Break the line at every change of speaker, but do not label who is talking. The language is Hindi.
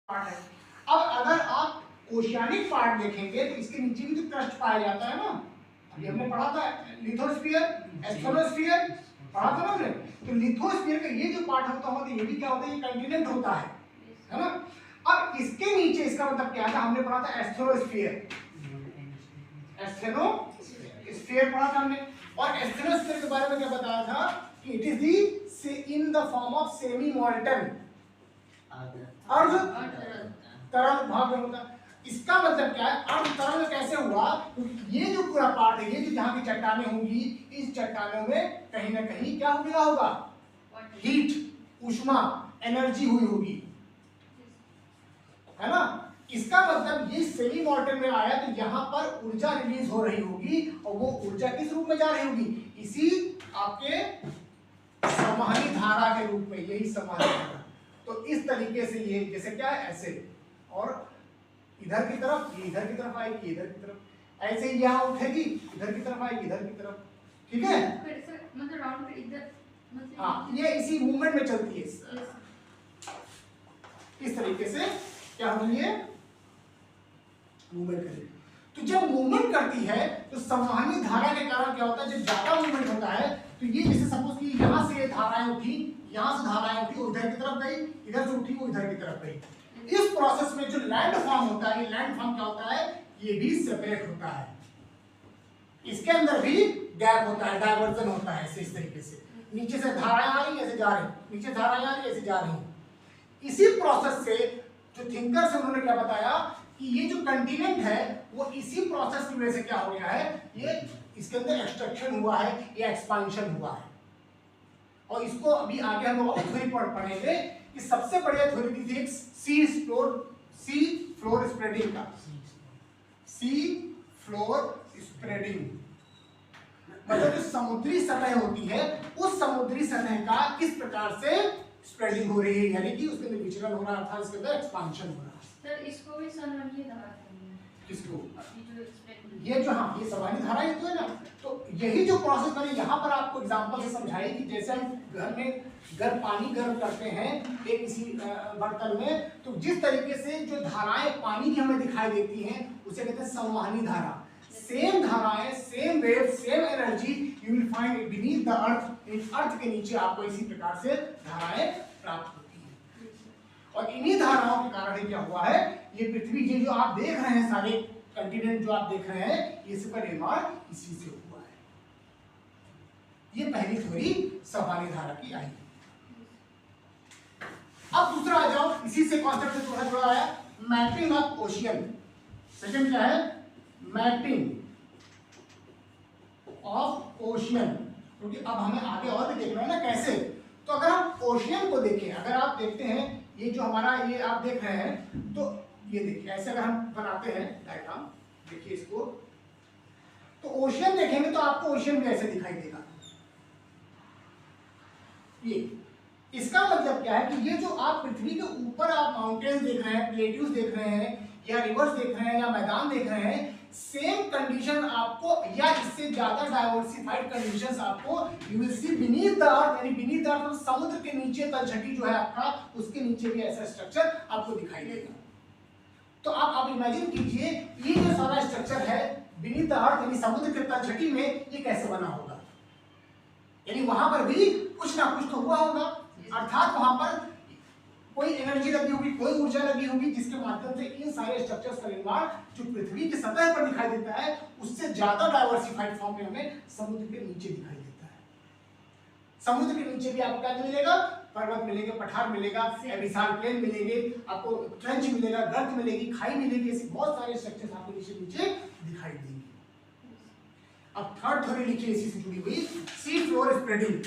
पार्ट है। अब अगर आप ओशियानिक पार्ट देखेंगे तो इसके नीचे भी तो क्रस्ट पाया जाता है ना। अभी हमने पढ़ा था लिथोस्फीयर, एस्ट्रोनोस्फीयर पढ़ा था ना हमने। तो लिथोस्फीयर का ये जो पार्ट होता है ये भी क्या होता है, ये कंटिनेंट होता है ना। अब इसके नीचे इसका मतलब क्या था, हमने पढ़ा था एस्थेनोस्फीयर, एस्थेनोस्फीयर पढ़ा था हमने। और एस्थेनोस्फीयर के बारे में क्या बताया था कि it is the in the form of semi molten अर्ध तरल भाग में होता। इसका मतलब क्या है, अर्ध तरल कैसे हुआ, क्योंकि ये जो पूरा पार्ट है, ये जो जहां की चट्टानें होंगी, इस चट्टानों में कहीं ना कहीं क्या मिला होगा, हीट, ऊष्मा, एनर्जी हुई होगी, है ना। इसका मतलब ये सेमी मोल्टन में आया तो यहाँ पर ऊर्जा रिलीज हो रही होगी, और वो ऊर्जा किस रूप में जा रही होगी, इसी आपके संवहनी धारा के रूप में, यही संवहनी धारा। तो इस तरीके से ये जैसे क्या है ऐसे, और इधर की तरफ ये इधर की तरफ आएगी, इधर की तरफ ऐसे ही यहाँ उठेगी, इधर की तरफ आएगी, इधर की तरफ, ठीक है।
मतलब राउंड पे इधर, मतलब
हाँ, ये इसी मूवमेंट में चलती है। इस तरीके से क्या होगी, ये मूवमेंट करेगी। तो जब मूवमेंट करती है तो संवहनी धारा के कारण क्या होता है, जब ज्यादा मूवमेंट होता है तो ये जैसे सपोज कि यहाँ से धाराएं उठी, यहाँ से धाराएं उठी, वो इधर की तरफ गई, इधर से उठी वो इधर की तरफ गई। इस प्रोसेस में जो लैंड फॉर्म होता है, ये लैंड फॉर्म क्या होता है, ये भी सेपरेट होता है, इसके अंदर भी गैप होता है, डायवर्जन होता है। इस तरीके से नीचे से धाराएं आ रही ऐसे जा रही, नीचे धाराएं आ रही ऐसे जा रही। इसी प्रोसेस से जो थिंकर्स उन्होंने क्या बताया कि ये जो कंटिनेंट है वो इसी प्रोसेस की वजह से क्या हो गया है, ये इसके अंदर एक्सट्रैक्शन हुआ है या एक्सपांशन हुआ है। और इसको अभी आगे हम और थ्योरी पढ़ेंगे कि सबसे बढ़िया थ्योरी थी सी फ्लोर स्प्रेडिंग का, सी फ्लोर स्प्रेडिंग मतलब जो समुद्री सतह होती है उस समुद्री सतह का किस प्रकार से स्प्रेडिंग हो रही है, यानी कि उसके अंदर विचलन हो रहा था, इसके अंदर एक्सपांशन हो रहा है।
सर इसको भी संवहनीय धारा कहते हैं।
किसको,
जो
ये जो, हाँ ये संवहनी धारा ही तो है ना। तो यही जो प्रोसेस मैंने यहाँ पर आपको एग्जांपल से समझाई कि जैसे हम घर में पानी गर्म करते हैं एक किसी बर्तन में, तो जिस तरीके से जो धाराएं पानी की हमें दिखाई देती हैं उसे कहते हैं संवहनी धारा। सेम धाराएं, same wave, same energy you will find beneath the earth, इस अर्थ के नीचे आपको इसी प्रकार से धाराएं प्राप्त होती हैं। और इन्हीं धाराओं के कारण क्या हुआ है, ये पृथ्वी जो आप देख रहे हैं, सारे कंटिनेंट जो आप देख रहे हैं, ये सबका निर्माण इसी से हुआ है। ये पहली थ्योरी संवहनी धारा की आई। अब दूसरा आ जाओ, इसी से कॉन्सेप्ट से थोड़ा जुड़ा है, मैपिंग ऑफ ओशियन। सेकंड क्या है, मैपिंग ऑफ ओशियन, क्योंकि अब हमें आगे और भी देखना है ना कैसे। तो अगर हम ओशियन को देखें, अगर आप देखते हैं ये जो हमारा ये आप देख रहे हैं, तो ये देखिए ऐसे अगर हम बनाते हैं डायग्राम, देखिए इसको, तो ओशियन देखेंगे तो आपको ओशियन भी ऐसे दिखाई देगा। ये इसका मतलब क्या है कि ये जो आप पृथ्वी के ऊपर आप माउंटेन्स देख रहे हैं, प्लेट्यूज देख रहे हैं, या रिवर्स देख रहे हैं, या मैदान देख रहे हैं, सेम कंडीशन आपको या इससे ज्यादा डाइवर्सिफाइड कंडीशंस आपको you will see beneath the earth, यानी बीनीथ द अर्थ समुद्र के नीचे तलछटी जो है आपका, उसके नीचे भी ऐसा स्ट्रक्चर आपको दिखाई देगा। तो आप इमेजिन कीजिए ये जो सारा स्ट्रक्चर है बीनीथ द अर्थ यानी समुद्र के तलछटी में, ये कैसे बना होगा, यानी वहां पर भी कुछ ना कुछ तो हुआ होगा, अर्थात वहां पर कोई एनर्जी लगी होगी, कोई ऊर्जा लगी होगी, जिसके माध्यम से इन सारे स्ट्रक्चर्स का निर्माण जो पृथ्वी की सतह पर दिखाई देता है उससे ज्यादा डाइवर्सिफाइड फॉर्म में हमें समुद्र के नीचे दिखाई देता है। समुद्र के नीचे भी आपको क्या मिलेगा, पर्वत मिलेंगे, पठार मिलेगा, विशाल प्लेन मिलेंगे, आपको ट्रेंच मिलेगा, गर्त मिलेगी, खाई मिलेगी, ऐसे बहुत सारे स्ट्रक्चर्स आपको नीचे दिखाई देंगे। अब थर्ड थ्योरी लिखिए इसी से जुड़ी हुई, सी फ्लोर स्प्रेडिंग।